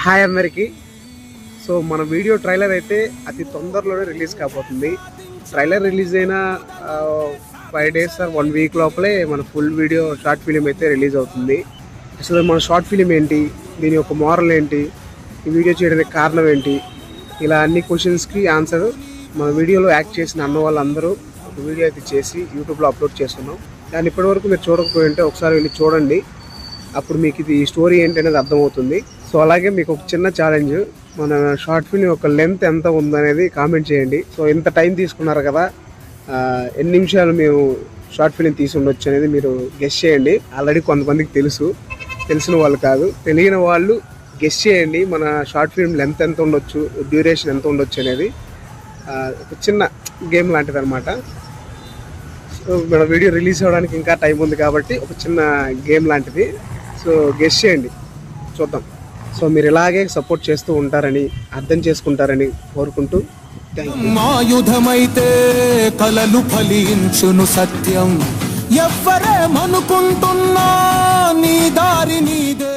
Hi అందరికీ. So మన video trailer అయితే అతి తొందరలోనే రిలీజ్ కాబోతుంది. ట్రైలర్ రిలీజ్ అయిన 5 days ఆర్ 1 week లోపలే మన ఫుల్ వీడియో షార్ట్ ఫిలిం అయితే రిలీజ్ అవుతుంది. అసలు మన షార్ట్ ఫిలిం ఏంటి, దీని యొక్క మోరల్ ఏంటి, ఈ వీడియో చేయడానికి కారణం ఏంటి, ఇలా అన్ని క్వశ్చన్స్కి ఆన్సర్ మన వీడియోలో యాక్ట్ చేసిన అన్న వాళ్ళందరూ ఒక వీడియో అయితే చేసి యూట్యూబ్లో అప్లోడ్ చేస్తున్నాం. దాన్ని ఇప్పటివరకు మీరు చూడకపోయి ఉంటే ఒకసారి వెళ్ళి చూడండి, అప్పుడు మీకు ఇది స్టోరీ ఏంటి అనేది అర్థమవుతుంది. సో అలాగే మీకు ఒక చిన్న ఛాలెంజ్, మన షార్ట్ ఫిల్మ్ యొక్క లెంత్ ఎంత ఉందనేది కామెంట్ చేయండి. సో ఇంత టైం తీసుకున్నారు కదా, ఎన్ని నిమిషాలు మేము షార్ట్ ఫిల్మ్ తీసి ఉండొచ్చు అనేది మీరు గెస్ చేయండి. ఆల్రెడీ కొంతమందికి తెలుసు, తెలిసిన వాళ్ళు కాదు, తెలియని వాళ్ళు గెస్ చేయండి మన షార్ట్ ఫిల్మ్ లెంత్ ఎంత ఉండొచ్చు, డ్యూరేషన్ ఎంత ఉండొచ్చు అనేది. ఒక చిన్న గేమ్ లాంటిది అనమాట. సో మన వీడియో రిలీజ్ అవ్వడానికి ఇంకా టైం ఉంది కాబట్టి ఒక చిన్న గేమ్ లాంటిది. సో గెస్ చేయండి, చూద్దాం. సో మీరు ఇలాగే సపోర్ట్ చేస్తూ ఉంటారని, అర్థం చేసుకుంటారని కోరుకుంటూ ఆయుధమైతే కలలు ఫలించును సత్యం, ఎవ్వరేమనుకుంటున్నా నీ దారి నీదే.